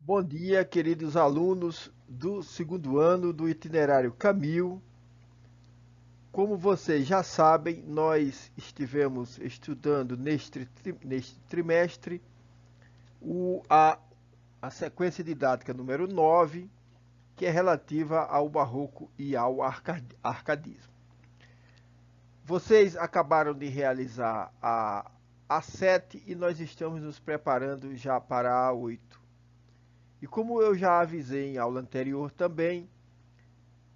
Bom dia, queridos alunos do segundo ano do itinerário Camil. Como vocês já sabem, nós estivemos estudando neste trimestre o- a, a sequência didática número 9, que é relativa ao barroco e ao arcadismo. Vocês acabaram de realizar a 7 e nós estamos nos preparando já para a 8. E como eu já avisei em aula anterior também,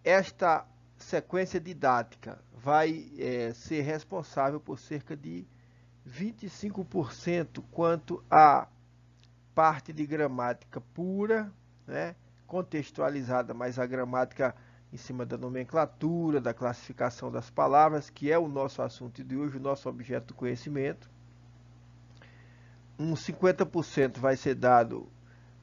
esta sequência didática vai ser responsável por cerca de 25% quanto à parte de gramática pura, né, contextualizada, mas a gramática em cima da nomenclatura, da classificação das palavras, que é o nosso assunto de hoje, o nosso objeto do conhecimento. Um 50% vai ser dado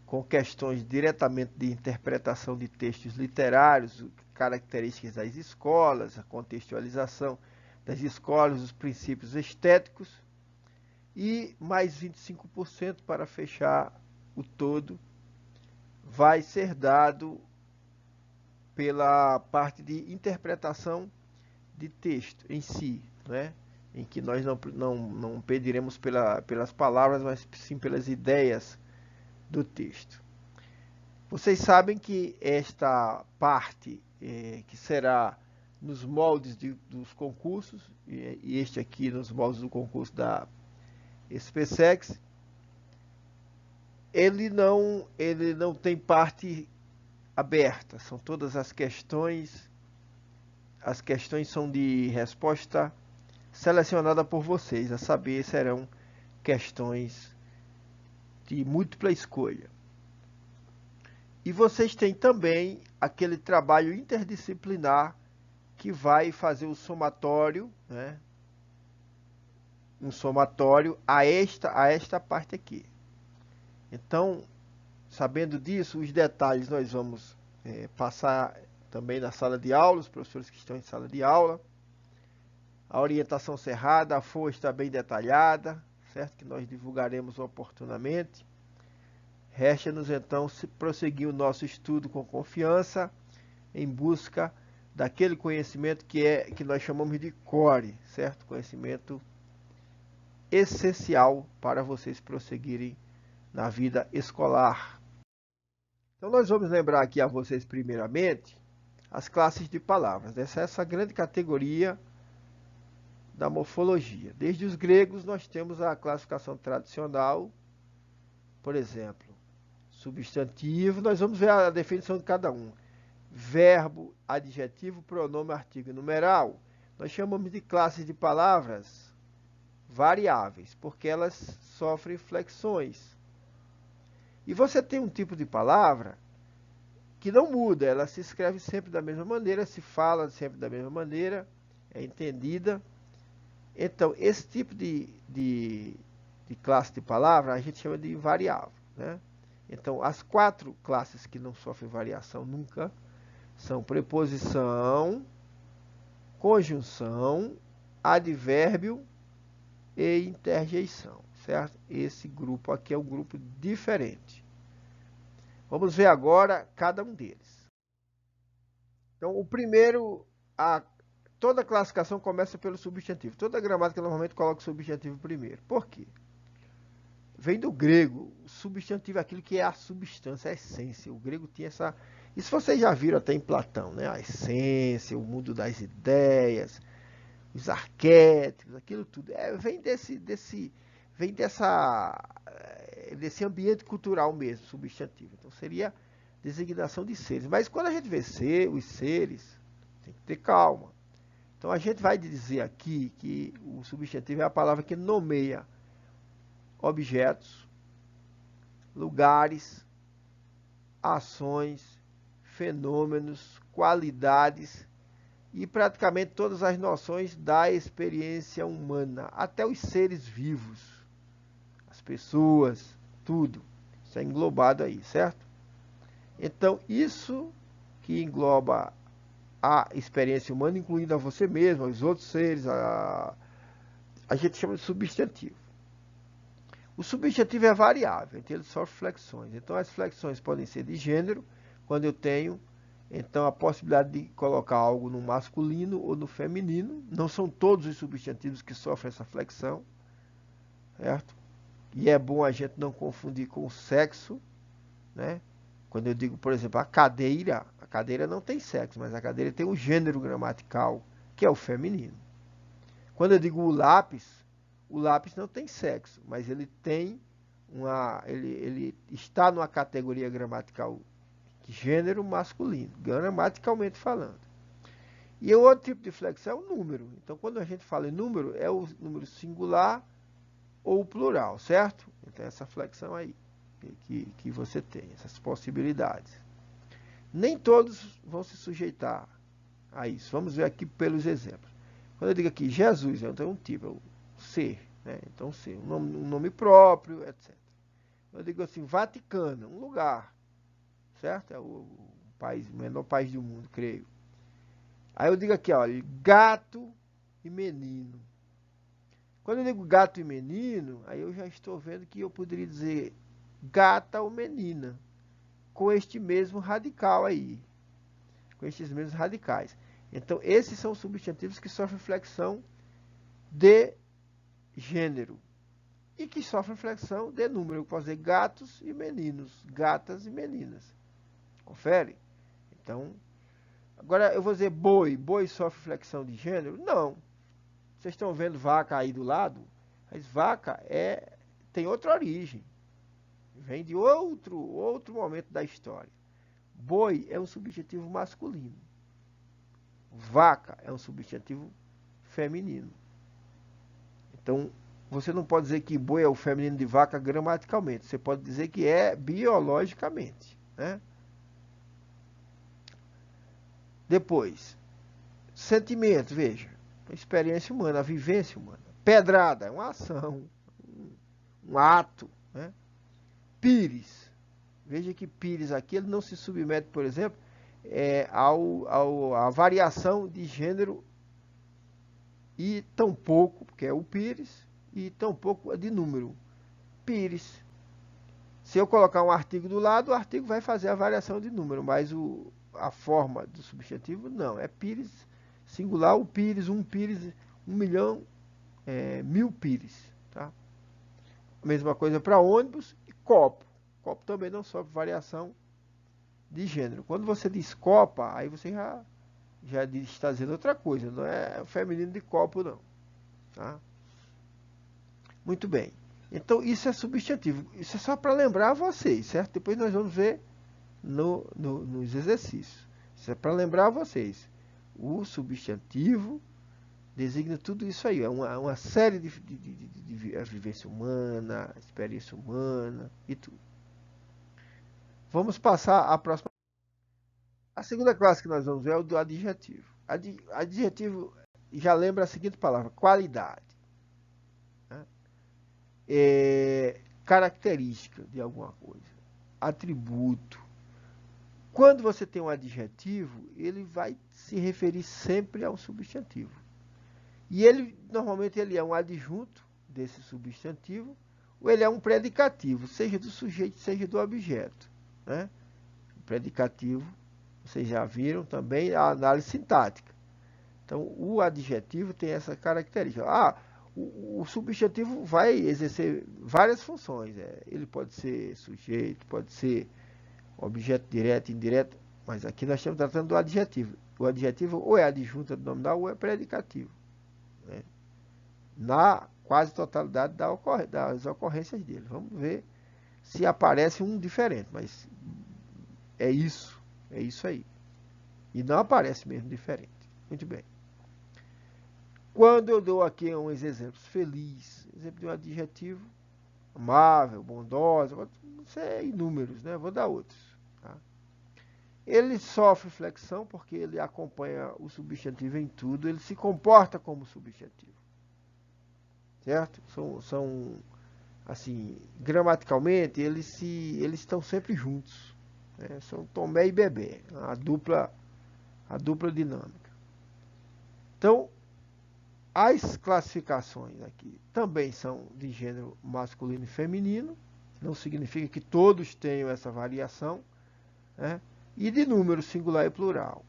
com questões diretamente de interpretação de textos literários, características das escolas, a contextualização das escolas, os princípios estéticos, e mais 25% para fechar o todo vai ser dado pela parte de interpretação de texto em si, né? Em que nós não pediremos pelas palavras, mas sim pelas ideias do texto. Vocês sabem que esta parte, que será nos moldes dos concursos, e este aqui nos moldes do concurso da SpaceX, ele não tem parte aberta, são todas as questões são de resposta selecionada por vocês, a saber, serão questões de múltipla escolha. E vocês têm também aquele trabalho interdisciplinar que vai fazer o somatório, né? Um somatório a esta parte aqui. Então, sabendo disso, os detalhes nós vamos passar também na sala de aula, os professores que estão em sala de aula. A orientação cerrada, a folha está bem detalhada, certo? Que nós divulgaremos oportunamente. Resta-nos então prosseguir o nosso estudo com confiança, em busca daquele conhecimento que nós chamamos de core, certo? Conhecimento essencial para vocês prosseguirem na vida escolar. Então nós vamos lembrar aqui a vocês primeiramente as classes de palavras. Essa grande categoria da morfologia. Desde os gregos nós temos a classificação tradicional, por exemplo, substantivo, nós vamos ver a definição de cada um. Verbo, adjetivo, pronome, artigo e numeral. Nós chamamos de classes de palavras variáveis, porque elas sofrem flexões. E você tem um tipo de palavra que não muda, ela se escreve sempre da mesma maneira, se fala sempre da mesma maneira, é entendida. Então, esse tipo de classe de palavra a gente chama de variável, né? Então, as 4 classes que não sofrem variação nunca são preposição, conjunção, advérbio e interjeição, certo? Esse grupo aqui é um grupo diferente. Vamos ver agora cada um deles. Então, o primeiro, toda classificação começa pelo substantivo. Toda gramática normalmente coloca o substantivo primeiro. Por quê? Vem do grego, o substantivo é aquilo que é a substância, a essência. O grego tinha essa... Isso vocês já viram até em Platão, né? A essência, o mundo das ideias, os arquétipos, aquilo tudo. Vem desse ambiente cultural mesmo, substantivo. Então seria designação de seres. Mas quando a gente vê os seres, tem que ter calma. Então a gente vai dizer aqui que o substantivo é a palavra que nomeia objetos, lugares, ações, fenômenos, qualidades e praticamente todas as noções da experiência humana, até os seres vivos, as pessoas, tudo. Isso é englobado aí, certo? Então, isso que engloba a experiência humana, incluindo a você mesmo, os outros seres, a gente chama de substantivo. O substantivo é variável, então ele sofre flexões. Então as flexões podem ser de gênero, quando eu tenho então a possibilidade de colocar algo no masculino ou no feminino. Não são todos os substantivos que sofrem essa flexão, certo? E é bom a gente não confundir com o sexo, né? Quando eu digo, por exemplo, a cadeira não tem sexo, mas a cadeira tem um gênero gramatical, que é o feminino. Quando eu digo o lápis não tem sexo, mas ele tem ele está numa categoria gramatical de gênero masculino, gramaticalmente falando. E o outro tipo de flexão é o número. Então, quando a gente fala em número, é o número singular ou plural, certo? Então, essa flexão aí que você tem, essas possibilidades. Nem todos vão se sujeitar a isso. Vamos ver aqui pelos exemplos. Quando eu digo aqui Jesus, então é um tipo, é o ser, né? Então ser, um nome próprio, etc. Eu digo assim, Vaticano, um lugar, certo? É o menor país do mundo, creio. Aí eu digo aqui, olha, gato e menino. Quando eu digo gato e menino, aí eu já estou vendo que eu poderia dizer gata ou menina, com este mesmo radical aí, com estes mesmos radicais. Então, esses são substantivos que sofrem flexão de gênero e que sofrem flexão de número. Eu posso dizer gatos e meninos, gatas e meninas. Confere? Então, agora eu vou dizer boi. Boi sofre flexão de gênero? Não. Vocês estão vendo vaca aí do lado? Mas vaca tem outra origem. Vem de outro momento da história. Boi é um substantivo masculino. Vaca é um substantivo feminino. Então, você não pode dizer que boi é o feminino de vaca gramaticalmente. Você pode dizer que é biologicamente, né? Depois, sentimento, veja. A experiência humana, a vivência humana. Pedrada é uma ação, um ato, né? Pires. Veja que pires aqui, ele não se submete, por exemplo, à variação de gênero e tampouco, porque é o pires, e tampouco de número. Pires. Se eu colocar um artigo do lado, o artigo vai fazer a variação de número, mas a forma do substantivo não. É pires singular, o pires, um pires, 1.000.000, 1.000 pires. Tá? Mesma coisa para ônibus e copo. Copo também não sofre variação de gênero. Quando você diz copa, aí você já está dizendo outra coisa. Não é feminino de copo, não. Tá? Muito bem. Então, isso é substantivo. Isso é só para lembrar vocês, certo? Depois nós vamos ver nos exercícios. Isso é para lembrar vocês. O substantivo designa tudo isso aí. É uma série de vivência humana, experiência humana e tudo. Vamos passar à próxima. A segunda classe que nós vamos ver é o do adjetivo. Adjetivo já lembra a seguinte palavra, qualidade. Característica de alguma coisa, atributo. Quando você tem um adjetivo, ele vai se referir sempre a um substantivo. E normalmente ele é um adjunto desse substantivo, ou ele é um predicativo, seja do sujeito, seja do objeto. Né? O predicativo, vocês já viram também a análise sintática. Então, o adjetivo tem essa característica. O substantivo vai exercer várias funções. Ele pode ser sujeito, pode ser objeto direto, indireto, mas aqui nós estamos tratando do adjetivo. O adjetivo ou é adjunto do nominal ou é predicativo. Né? Na quase totalidade das ocorrências dele. Vamos ver se aparece um diferente, mas é isso aí. E não aparece mesmo diferente. Muito bem. Quando eu dou aqui uns exemplos, feliz, exemplo de um adjetivo, amável, bondosa, não sei, inúmeros, né? Vou dar outros. Tá? Ele sofre flexão porque ele acompanha o substantivo em tudo, ele se comporta como substantivo. Certo? São assim, gramaticalmente, eles estão sempre juntos. Né? São Tomé e Bebê, a dupla dinâmica. Então, As classificações aqui também são de gênero masculino e feminino, não significa que todos tenham essa variação, né? E de número singular e plural.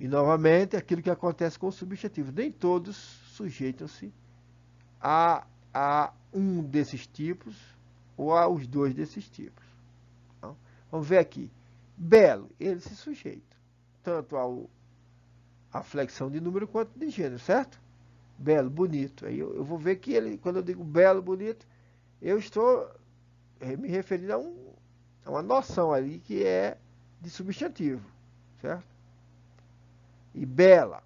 E, novamente, aquilo que acontece com o substantivo. Nem todos sujeitam-se a um desses tipos ou aos dois desses tipos. Então, vamos ver aqui. Belo, ele se sujeita tanto à flexão de número quanto de gênero, certo? Belo, bonito. Aí eu vou ver que ele, quando eu digo belo, bonito, eu estou me referindo a uma noção ali que é de substantivo, certo? E bela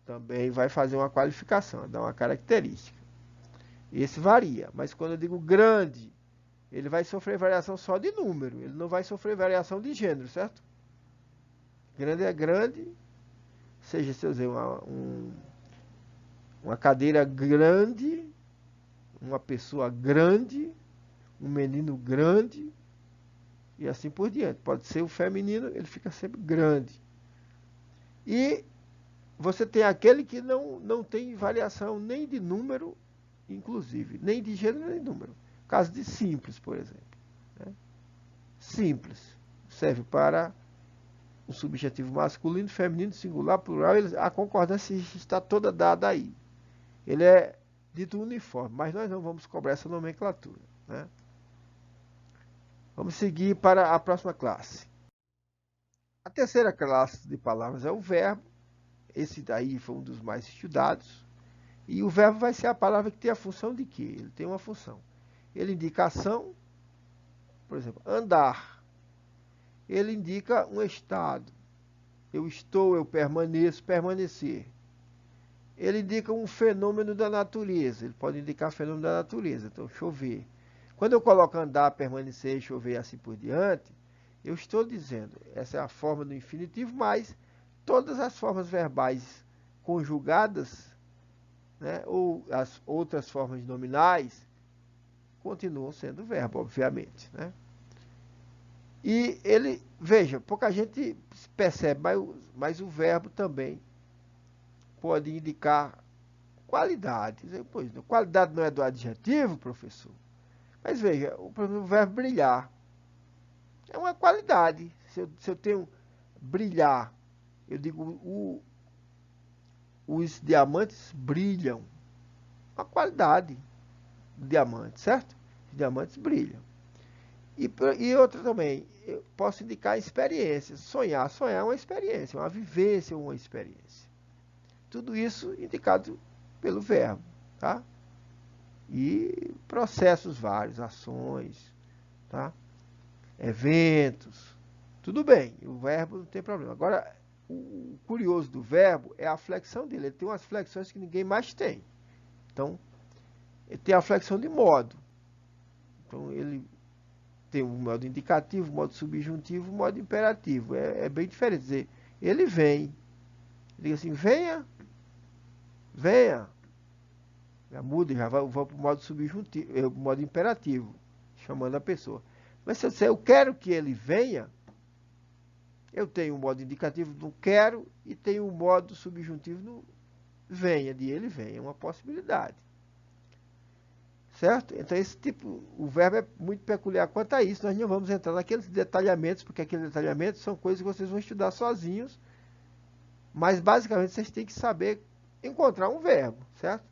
também vai fazer uma qualificação, dar uma característica. Esse varia, mas quando eu digo grande, ele vai sofrer variação só de número, ele não vai sofrer variação de gênero, certo? Grande é grande, seja, se eu usei uma cadeira grande, uma pessoa grande, um menino grande, e assim por diante. Pode ser o feminino, ele fica sempre grande. E você tem aquele que não tem variação nem de número, inclusive, nem de gênero nem de número. Caso de simples, por exemplo. Né? Simples serve para o subjetivo masculino, feminino, singular, plural. A concordância está toda dada aí. Ele é dito uniforme, mas nós não vamos cobrar essa nomenclatura. Né? Vamos seguir para a próxima classe. A terceira classe de palavras é o verbo. Esse daí foi um dos mais estudados. E o verbo vai ser a palavra que tem a função de quê? Ele tem uma função. Ele indica ação, por exemplo, andar. Ele indica um estado. Eu estou, eu permaneço, permanecer. Ele indica um fenômeno da natureza. Ele pode indicar fenômeno da natureza. Então, chover. Quando eu coloco andar, permanecer, chover e assim por diante, eu estou dizendo, essa é a forma do infinitivo, mas todas as formas verbais conjugadas, né, ou as outras formas nominais, continuam sendo verbo, obviamente. Né? E ele, veja, pouca gente percebe, mas o verbo também pode indicar qualidade. Pois, qualidade não é do adjetivo, professor? Mas veja, o verbo brilhar é uma qualidade. Se eu tenho brilhar, eu digo os diamantes brilham. Uma qualidade do diamante, certo? Os diamantes brilham. E outra também, eu posso indicar experiência. Sonhar é uma experiência, uma vivência, uma experiência. Tudo isso indicado pelo verbo, tá? E processos vários, ações, tá? Eventos, tudo bem, o verbo não tem problema. Agora, o curioso do verbo é a flexão dele. Ele tem umas flexões que ninguém mais tem. Então, ele tem a flexão de modo. Então, ele tem o modo indicativo, o modo subjuntivo, o modo imperativo. É bem diferente. Dizer, ele vem. Ele diz assim, venha, venha. Já muda, já vou para o modo subjuntivo, o modo imperativo, chamando a pessoa. Mas se eu disser, eu quero que ele venha, eu tenho o modo indicativo do quero e tenho o modo subjuntivo do venha, de ele venha. É uma possibilidade. Certo? Então, esse tipo, o verbo é muito peculiar quanto a isso. Nós não vamos entrar naqueles detalhamentos, porque aqueles detalhamentos são coisas que vocês vão estudar sozinhos. Mas, basicamente, vocês têm que saber encontrar um verbo, certo?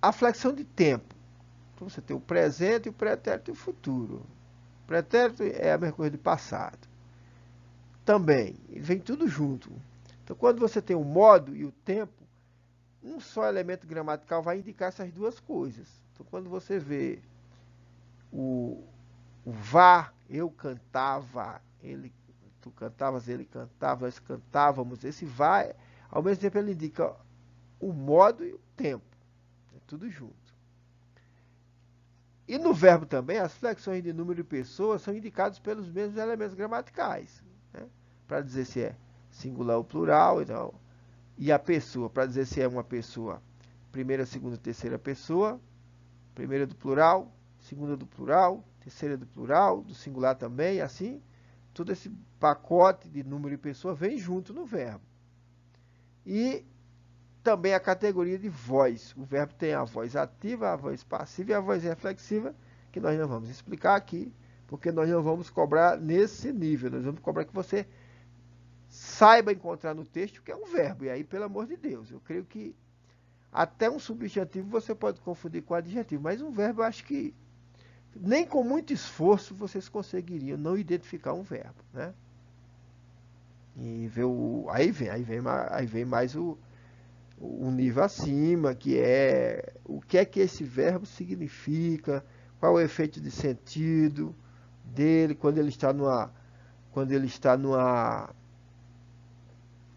A flexão de tempo. Então, você tem o presente, o pretérito e o futuro. O pretérito é a mesma coisa do passado. Também, vem tudo junto. Então, quando você tem o modo e o tempo, um só elemento gramatical vai indicar essas duas coisas. Então, quando você vê o vá, eu cantava, tu cantavas, ele cantava, nós cantávamos, esse vá, ao mesmo tempo ele indica o modo e o tempo. É tudo junto. E no verbo também, as flexões de número e pessoa são indicadas pelos mesmos elementos gramaticais. Né? Para dizer se é singular ou plural e tal. E a pessoa, para dizer se é uma pessoa, primeira, segunda, terceira pessoa, primeira do plural, segunda do plural, terceira do plural, do singular também, assim, todo esse pacote de número e pessoa vem junto no verbo. E também a categoria de voz. O verbo tem a voz ativa, a voz passiva e a voz reflexiva, que nós não vamos explicar aqui, porque nós não vamos cobrar nesse nível. Nós vamos cobrar que você saiba encontrar no texto o que é um verbo. E aí, pelo amor de Deus, eu creio que até um substantivo você pode confundir com adjetivo, mas um verbo eu acho que nem com muito esforço vocês conseguiriam não identificar um verbo, né? E ver aí vem mais o nível acima, que é o que é que esse verbo significa, qual é o efeito de sentido dele quando ele está numa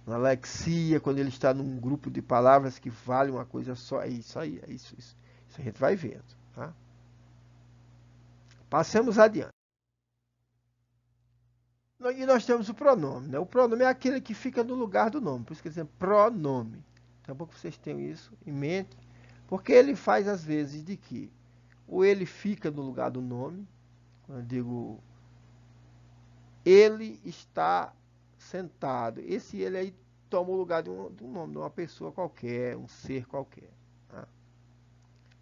lexia, quando ele está num grupo de palavras que valem uma coisa só. É isso aí, é isso. Isso a gente vai vendo, tá? Passamos adiante. E nós temos o pronome, né? O pronome é aquele que fica no lugar do nome, por isso que dizem pronome. Então é bom que vocês tenham isso em mente, porque ele faz às vezes de que ou ele fica no lugar do nome, quando eu digo ele está sentado, esse ele aí toma o lugar de um nome, de uma pessoa qualquer, um ser qualquer. Tá?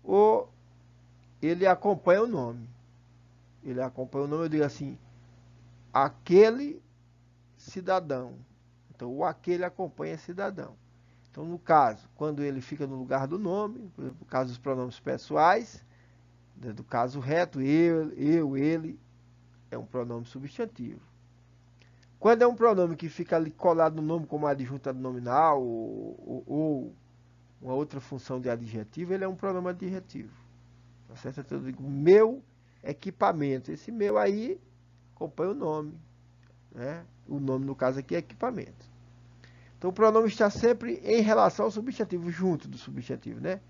Ou ele acompanha o nome. Ele acompanha o nome, eu digo assim, aquele cidadão. Então, o aquele acompanha cidadão. Então, no caso, quando ele fica no lugar do nome, por exemplo, no caso dos pronomes pessoais, do caso reto, eu, ele, é um pronome substantivo. Quando é um pronome que fica ali colado no nome como adjunta nominal ou uma outra função de adjetivo, ele é um pronome adjetivo. Tá certo? Então, eu digo meu equipamento. Esse meu aí acompanha o nome. Né? O nome, no caso aqui, é equipamento. Então, o pronome está sempre em relação ao substantivo, junto do substantivo. Né?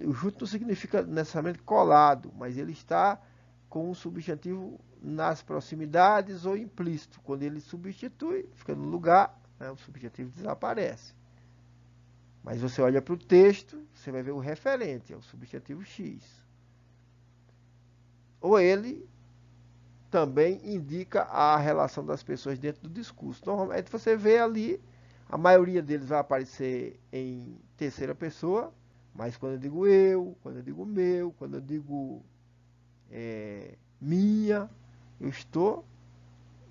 O junto não significa necessariamente colado, mas ele está com o substantivo nas proximidades ou implícito. Quando ele substitui, fica no lugar, né, o substantivo desaparece. Mas você olha para o texto, você vai ver o referente, é o substantivo X. Ou ele também indica a relação das pessoas dentro do discurso. Normalmente você vê ali, a maioria deles vai aparecer em terceira pessoa, mas quando eu digo eu, quando eu digo meu, quando eu digo minha, eu estou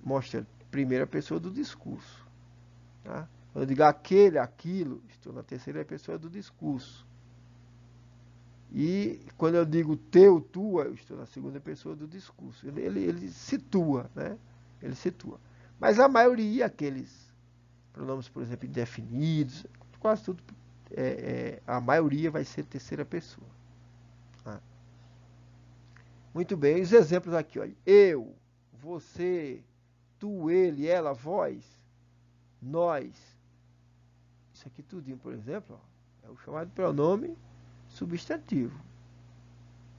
mostrando primeira pessoa do discurso. Tá? Quando eu digo aquele, aquilo, estou na terceira pessoa do discurso. E quando eu digo teu, tua, eu estou na segunda pessoa do discurso. Ele situa, né? Ele situa. Mas a maioria, aqueles pronomes, por exemplo, indefinidos, quase tudo, a maioria vai ser terceira pessoa. Tá? Muito bem, os exemplos aqui, olha. Eu, você, tu, ele, ela, vós, nós. Isso aqui tudinho, por exemplo, ó, é o chamado pronome substantivo.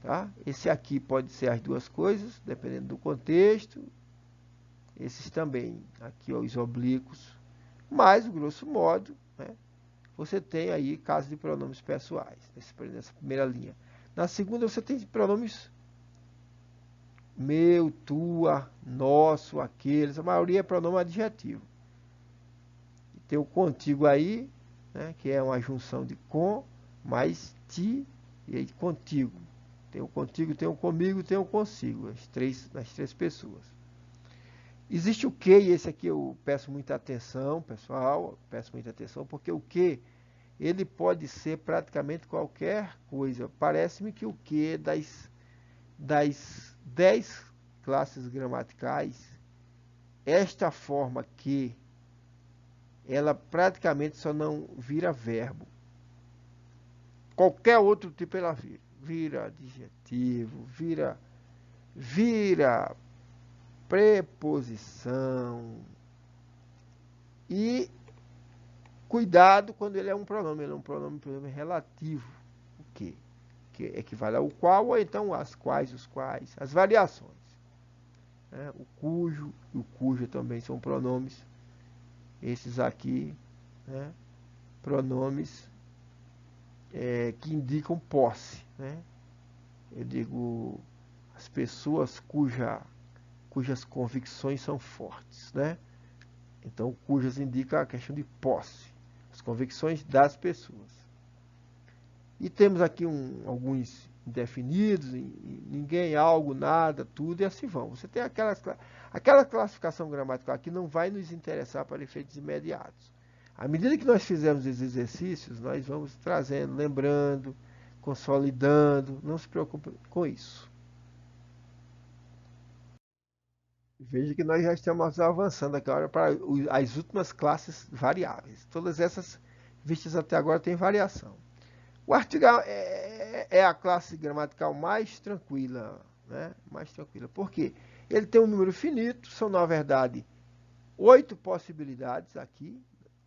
Tá? Esse aqui pode ser as duas coisas, dependendo do contexto. Esses também, aqui ó, os oblíquos. Mas, grosso modo, né, você tem aí casos de pronomes pessoais, nessa primeira linha. Na segunda, você tem pronomes meu, tua, nosso, aqueles. A maioria é pronome adjetivo. E tem o contigo aí, né, que é uma junção de com, mais ti, e aí contigo. Tem o contigo, tem o comigo, tem o consigo, nas três pessoas. Existe o que, e esse aqui eu peço muita atenção, pessoal, peço muita atenção, porque o que, ele pode ser praticamente qualquer coisa. Parece-me que o que das 10 classes gramaticais, esta forma que, ela praticamente só não vira verbo. Qualquer outro tipo ela vira. Vira adjetivo, vira preposição. E cuidado quando ele é um pronome. Ele é um pronome relativo. O que? Que equivale ao qual ou então as quais, os quais. As variações. Né? O cujo e o cuja também são pronomes. Esses aqui, né? Pronomes que indicam posse. Né? Eu digo as pessoas cujo cujas convicções são fortes, né? Então, cujas indica a questão de posse, as convicções das pessoas. E temos aqui alguns indefinidos, ninguém, algo, nada, tudo, e assim vão. Você tem aquela classificação gramatical que não vai nos interessar para efeitos imediatos. À medida que nós fizermos esses exercícios, nós vamos trazendo, lembrando, consolidando, não se preocupe com isso. Veja que nós já estamos avançando aqui agora para as últimas classes variáveis. Todas essas vistas até agora têm variação. O artigo é a classe gramatical mais tranquila, né? Mais tranquila. Por quê? Ele tem um número finito, são na verdade 8 possibilidades aqui.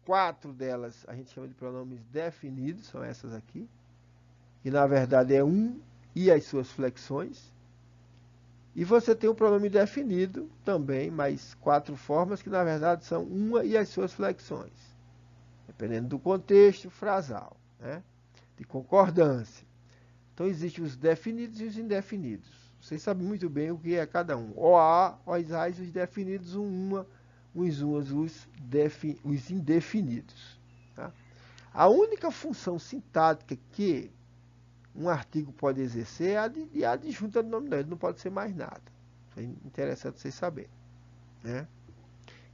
4 delas a gente chama de pronomes definidos, são essas aqui. E na verdade é um e as suas flexões. E você tem o pronome definido também, mais 4 formas, que na verdade são uma e as suas flexões. Dependendo do contexto frasal, né? De concordância. Então, existem os definidos e os indefinidos. Vocês sabem muito bem o que é cada um. OA, os AIs, os definidos, uma, os umas, os indefinidos. Tá? A única função sintática que um artigo pode exercer é a de adjunta do nominal. Ele não pode ser mais nada. Isso é interessante vocês saberem. Né?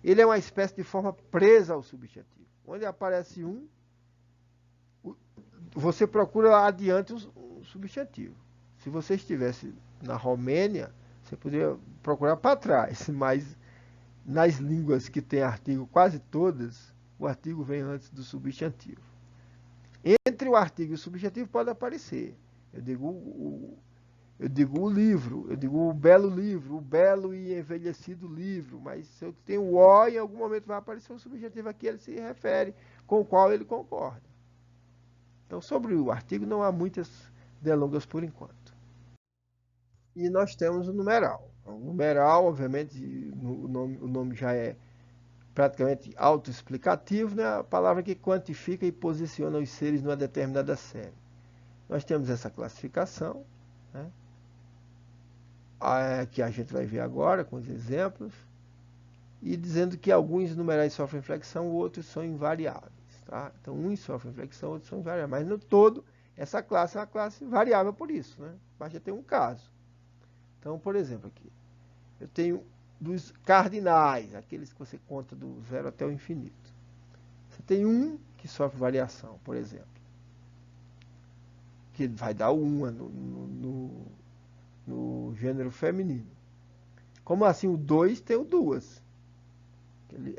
Ele é uma espécie de forma presa ao substantivo. Onde aparece um, você procura adiante um substantivo. Se você estivesse na Romênia, você poderia procurar para trás, mas nas línguas que tem artigo, quase todas, o artigo vem antes do substantivo. Entre o artigo e o substantivo pode aparecer. Eu digo o livro, eu digo o belo livro, o belo e envelhecido livro, mas se eu tenho o O, em algum momento vai aparecer um substantivo aqui, ele se refere, com o qual ele concorda. Então, sobre o artigo, não há muitas delongas por enquanto. E nós temos o numeral. O numeral, obviamente, o nome já é praticamente autoexplicativo, né? A palavra que quantifica e posiciona os seres numa determinada série. Nós temos essa classificação, né? Que a gente vai ver agora com os exemplos, e dizendo que alguns numerais sofrem flexão, outros são invariáveis. Tá? Então, uns sofrem flexão, outros são invariáveis. Mas no todo, essa classe é uma classe variável por isso. Né? Basta ter um caso. Então, por exemplo, aqui, eu tenho dos cardinais, aqueles que você conta do zero até o infinito. Você tem um que sofre variação, por exemplo, que vai dar o 1 no gênero feminino. Como assim o 2 tem o 2?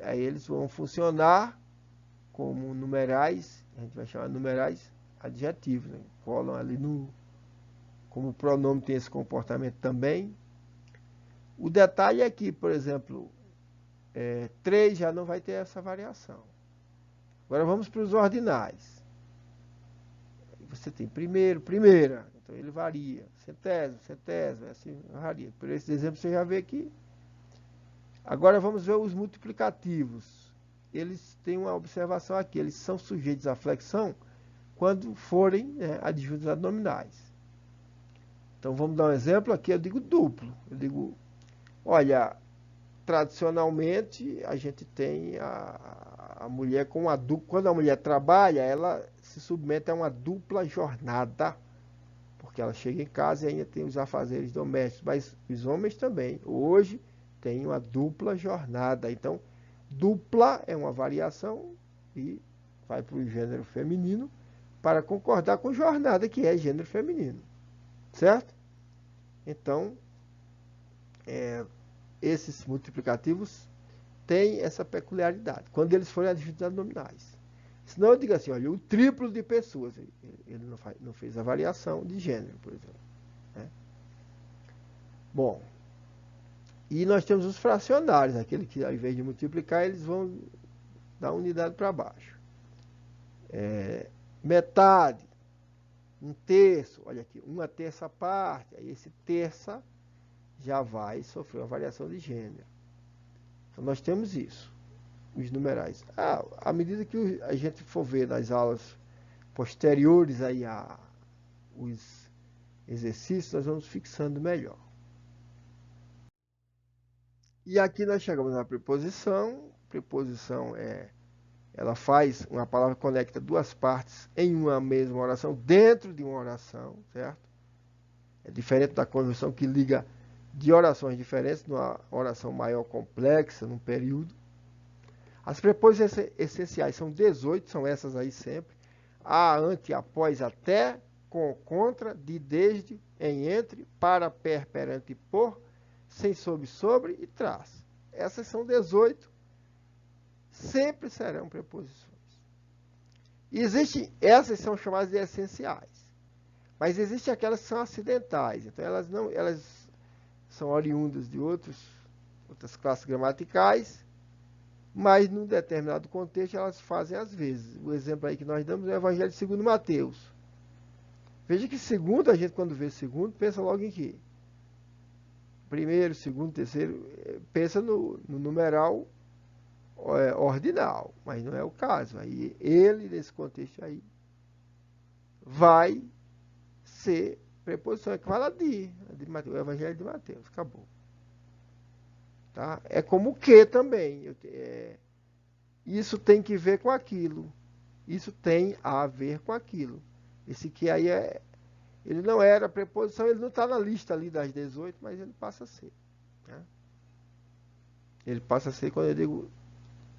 Aí eles vão funcionar como numerais, a gente vai chamar de numerais adjetivos, né? Colam ali como o pronome tem esse comportamento também. O detalhe é que, por exemplo, 3 já não vai ter essa variação. Agora vamos para os ordinais. Você tem primeiro, primeira, então ele varia. Centésimo, centésimo, assim varia. Por esse exemplo você já vê aqui. Agora vamos ver os multiplicativos. Eles têm uma observação aqui, eles são sujeitos à flexão quando forem adjuntos adnominais. Então vamos dar um exemplo aqui, eu digo duplo. Eu digo, olha, tradicionalmente a gente tem a mulher com uma dupla. Quando a mulher trabalha, ela se submete a uma dupla jornada, porque ela chega em casa e ainda tem os afazeres domésticos. Mas os homens também, hoje, têm uma dupla jornada. Então, dupla é uma variação e vai para o gênero feminino para concordar com jornada, que é gênero feminino. Certo? Então, esses multiplicativos têm essa peculiaridade, quando eles forem adjuntos adnominais. Senão eu digo assim, olha, o triplo de pessoas, ele não fez a variação de gênero, por exemplo. Né? Bom, e nós temos os fracionários, aquele que ao invés de multiplicar, eles vão dar unidade para baixo. Metade, um terço, olha aqui, uma terça parte, aí esse terça já vai sofrer uma variação de gênero. Então nós temos isso, os numerais. À medida que a gente for ver nas aulas posteriores aí os exercícios, nós vamos fixando melhor. E aqui nós chegamos na preposição. Preposição ela faz, uma palavra conecta duas partes em uma mesma oração, dentro de uma oração, certo? É diferente da conjunção que liga de orações diferentes, numa oração maior complexa, num período. As preposições essenciais são 18, são essas aí sempre. A, ante, após, até, com, contra, de, desde, em, entre, para, per, perante, por, sem, sob, sobre e tras. Essas são 18, sempre serão preposições. Essas são chamadas de essenciais, mas existem aquelas que são acidentais, então elas são oriundas de outras classes gramaticais, mas num determinado contexto elas fazem às vezes. O exemplo aí que nós damos é o Evangelho segundo Mateus. Veja que segundo, a gente quando vê segundo, pensa logo em quê? Primeiro, segundo, terceiro, pensa no numeral ordinal, mas não é o caso. Aí ele, nesse contexto aí, vai ser preposição, é que fala de Mateus, o Evangelho de Mateus, acabou. Tá? É como que também. Isso tem que ver com aquilo. Isso tem a ver com aquilo. Esse que aí ele não era preposição, ele não está na lista ali das 18, mas ele passa a ser. Né? Ele passa a ser, quando eu digo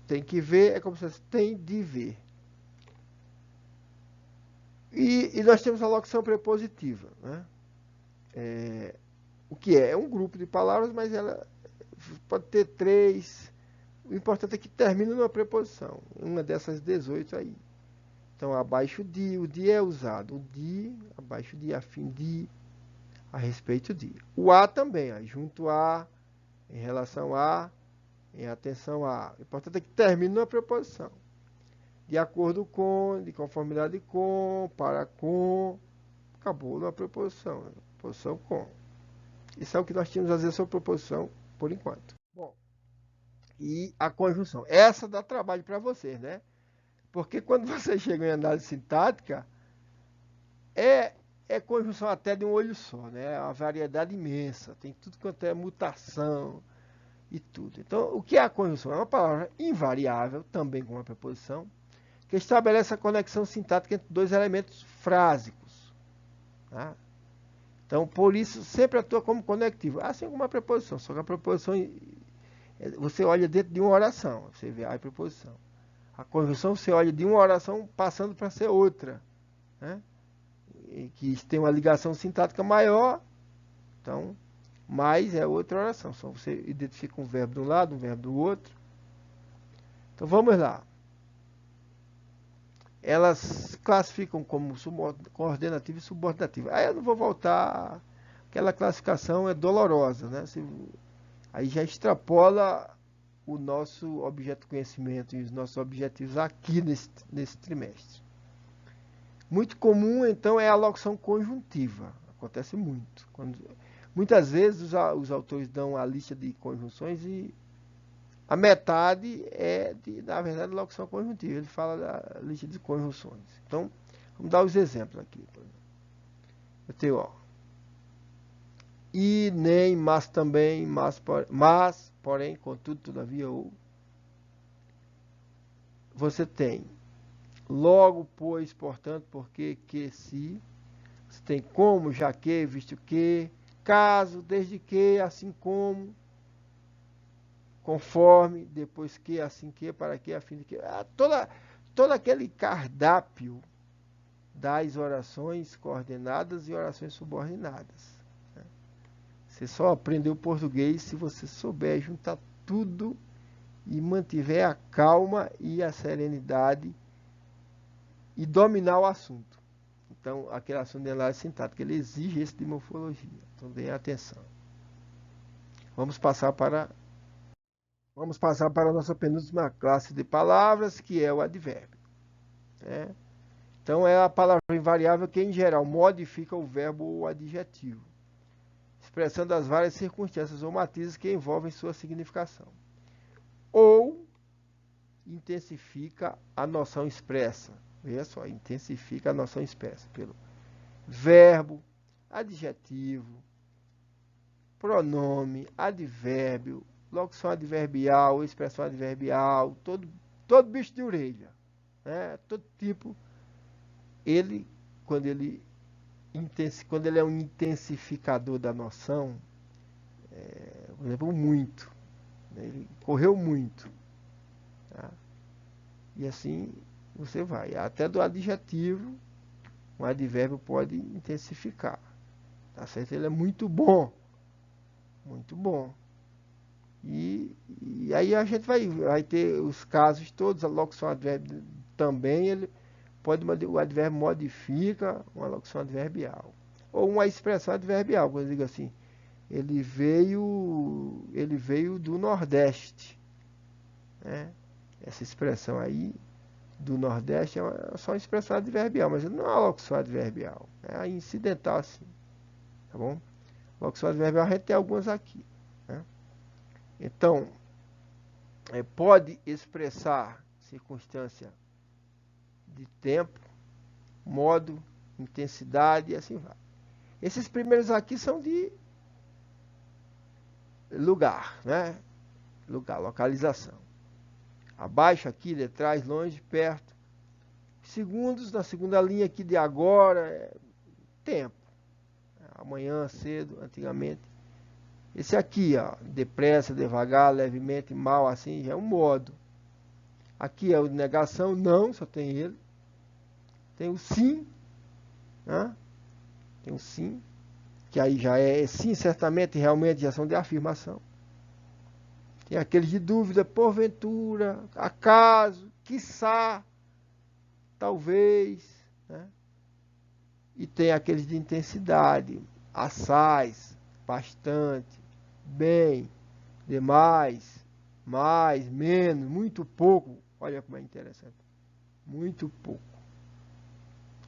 tem que ver, é como se fosse tem de ver. E nós temos a locução prepositiva. Né? O que é? É um grupo de palavras, mas ela pode ter 3. O importante é que termina numa preposição. Uma dessas 18 aí. Então, abaixo de, o de é usado. O de, abaixo de, a fim de, a respeito de. O a também, junto a, em relação a, em atenção a. O importante é que termine numa preposição. De acordo com, de conformidade com, para com. Acabou numa preposição. Preposição com. Isso é o que nós tínhamos a dizer sobre preposição por enquanto. Bom, e a conjunção. Essa dá trabalho para vocês, né? Porque quando você chega em análise sintática, é conjunção até de um olho só, né? É uma variedade imensa, tem tudo quanto é mutação e tudo. Então, o que é a conjunção? É uma palavra invariável, também com uma preposição, que estabelece a conexão sintática entre dois elementos frásicos. Tá? Então, por isso, sempre atua como conectivo, assim como a preposição, só que a preposição, você olha dentro de uma oração, você vê a preposição. A conjunção você olha de uma oração passando para ser outra, né? Que tem uma ligação sintática maior, então, mais é outra oração. Só você identifica um verbo de um lado, um verbo do outro. Então, vamos lá. Elas classificam como coordenativa e subordinativa. Aí eu não vou voltar, aquela classificação é dolorosa, né? Aí já extrapola o nosso objeto de conhecimento e os nossos objetivos aqui nesse trimestre. Muito comum, então, é a locução conjuntiva. Acontece muito. Muitas vezes os autores dão a lista de conjunções e a metade é, na verdade, locução conjuntiva. Ele fala da lista de conjunções. Então, vamos dar os exemplos aqui. Eu tenho, ó, e, nem, mas também, mas, porém, contudo, todavia, ou. Você tem logo, pois, portanto, porque, que, se. Você tem como, já que, visto que, caso, desde que, assim como, conforme, depois que, assim que, para que, a fim de que. Todo aquele cardápio das orações coordenadas e orações subordinadas. Né? Você só aprendeu português se você souber juntar tudo e mantiver a calma e a serenidade e dominar o assunto. Então, aquele assunto de análise sintática, ele exige esse de morfologia. Então, dê atenção. Vamos passar para a nossa penúltima classe de palavras, que é o advérbio. Né? Então, é a palavra invariável que, em geral, modifica o verbo ou adjetivo, expressando as várias circunstâncias ou matizes que envolvem sua significação. Ou intensifica a noção expressa. Veja só, intensifica a noção expressa pelo verbo, adjetivo, pronome, advérbio, locução adverbial, expressão adverbial, todo bicho de orelha, né? Todo tipo, ele, quando ele é um intensificador da noção, por exemplo, muito, né? Ele correu muito, tá? E assim você vai. Até do adjetivo, um advérbio pode intensificar, tá certo? Ele é muito bom, muito bom. E aí a gente vai ter os casos todos, a locução advérbio também, o advérbio modifica uma locução adverbial. Ou uma expressão adverbial, quando eu digo assim, ele veio do Nordeste, né? Essa expressão aí do Nordeste é só uma expressão adverbial, mas não é uma locução adverbial, é incidental assim, tá bom? Locução adverbial a gente tem algumas aqui, né? Então, pode expressar circunstância de tempo, modo, intensidade e assim vai. Esses primeiros aqui são de lugar, né? Lugar, localização. Abaixo aqui, de trás, longe, perto. Segundos, na segunda linha aqui de agora, tempo. Amanhã, cedo, antigamente. Esse aqui, ó, depressa, devagar, levemente, mal, assim, já é um modo. Aqui é o de negação, não, só tem ele. Tem o sim, né? Tem o sim, que aí já é sim, certamente, realmente, já são de afirmação. Tem aqueles de dúvida, porventura, acaso, quiçá, talvez, né? E tem aqueles de intensidade, assaz, bastante, bem, demais, mais, menos, muito pouco. Olha como é interessante. Muito pouco.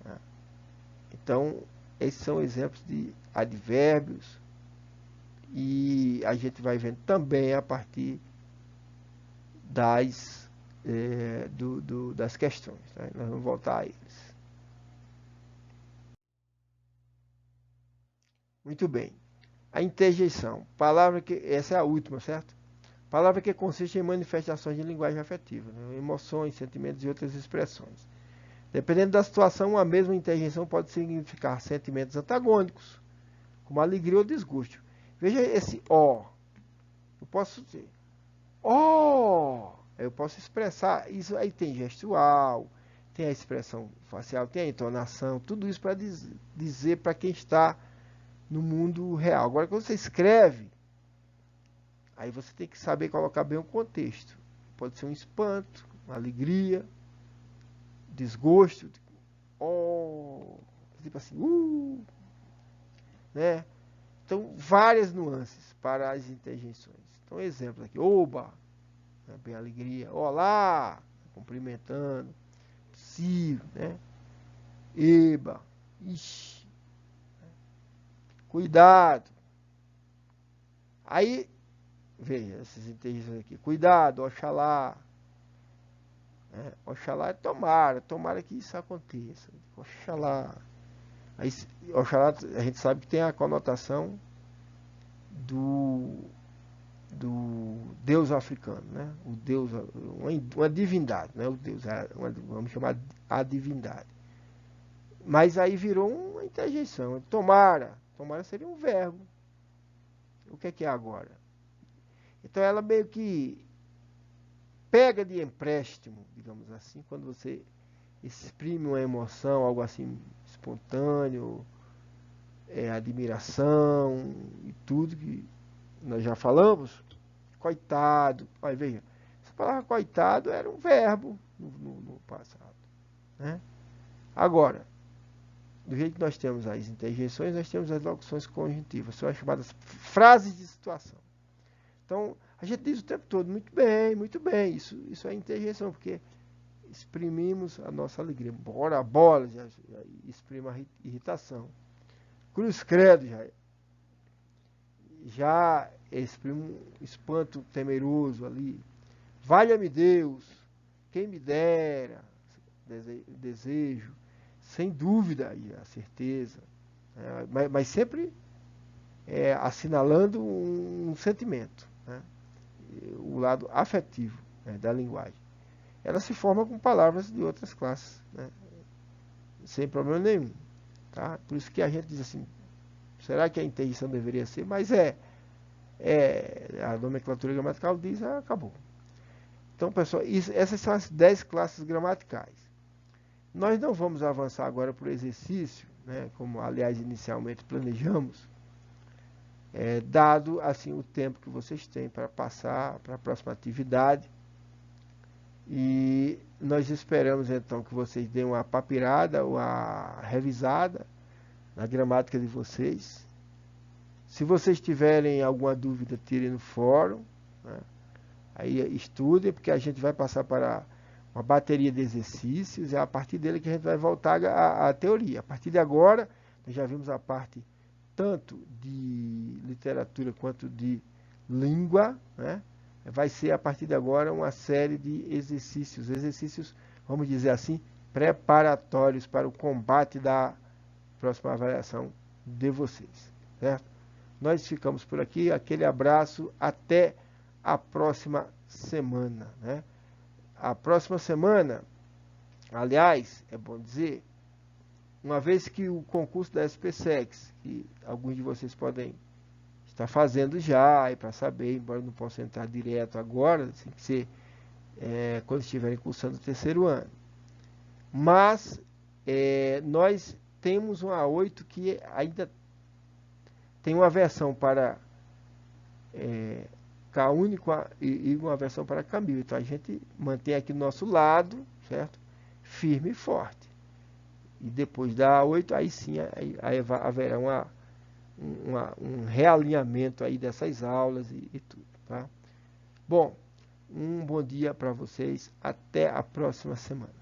Né? Então, esses são exemplos de advérbios e a gente vai vendo também a partir das questões. Né? Nós vamos voltar a eles. Muito bem. A interjeição. Palavra que. Essa é a última, certo? Palavra que consiste em manifestações de linguagem afetiva, né? Emoções, sentimentos e outras expressões. Dependendo da situação, a mesma interjeição pode significar sentimentos antagônicos, como alegria ou desgosto. Veja esse ó. Eu posso dizer ó. Eu posso expressar. Isso aí tem gestual, tem a expressão facial, tem a entonação, tudo isso para dizer para quem está no mundo real. Agora, quando você escreve, aí você tem que saber colocar bem o contexto. Pode ser um espanto, uma alegria, desgosto, tipo assim, né? Então, várias nuances para as interjeições. Então, exemplo aqui, oba, né? Bem alegria, olá, cumprimentando, possível, né? Eba, ixi, cuidado. Aí, veja essas interjeições aqui, cuidado, oxalá. Oxalá é tomara que isso aconteça. Oxalá. Aí, Oxalá, a gente sabe que tem a conotação do deus africano, né? O deus, uma divindade, né? O deus, vamos chamar a divindade. Mas aí virou uma interjeição. Tomara seria um verbo. O que é agora? Então ela meio que pega de empréstimo, digamos assim, quando você exprime uma emoção, algo assim espontâneo, admiração e tudo que nós já falamos. Coitado, olha, veja, essa palavra coitado era um verbo no passado, né? Agora, do jeito que nós temos as interjeições, nós temos as locuções conjuntivas, são as chamadas frases de situação. Então, a gente diz o tempo todo, muito bem, isso é interjeição, porque exprimimos a nossa alegria. Bora a bola, já exprime a irritação. Cruz credo, já exprime um espanto temeroso ali. Valha-me Deus, quem me dera, desejo, sem dúvida, a certeza, mas sempre assinalando um sentimento, né? o lado afetivo, né, da linguagem. Ela se forma com palavras de outras classes, né, sem problema nenhum. Tá? Por isso que a gente diz assim, será que a interjeição deveria ser? Mas a nomenclatura gramatical diz, acabou. Então, pessoal, essas são as 10 classes gramaticais. Nós não vamos avançar agora para o exercício, né, como, aliás, inicialmente planejamos, dado assim o tempo que vocês têm para passar para a próxima atividade. E nós esperamos, então, que vocês deem uma papirada, uma revisada na gramática de vocês. Se vocês tiverem alguma dúvida, tirem no fórum, né? Aí estudem, porque a gente vai passar para uma bateria de exercícios, e é a partir dele que a gente vai voltar à teoria. A partir de agora, nós já vimos a parte tanto de literatura quanto de língua, né? Vai ser a partir de agora uma série de exercícios, vamos dizer assim, preparatórios para o combate da próxima avaliação de vocês, certo? Nós ficamos por aqui, aquele abraço, até a próxima semana, né? A próxima semana, aliás, é bom dizer, uma vez que o concurso da SPSEX, que alguns de vocês podem estar fazendo já, e para saber, embora não possa entrar direto agora, tem que ser quando estiverem cursando o terceiro ano. Mas nós temos uma A8 que ainda tem uma versão para K único e uma versão para K1000. Então a gente mantém aqui do nosso lado, certo? Firme e forte. E depois da A8, aí sim aí haverá um realinhamento aí dessas aulas e tudo, tá? Bom, um bom dia para vocês. Até a próxima semana.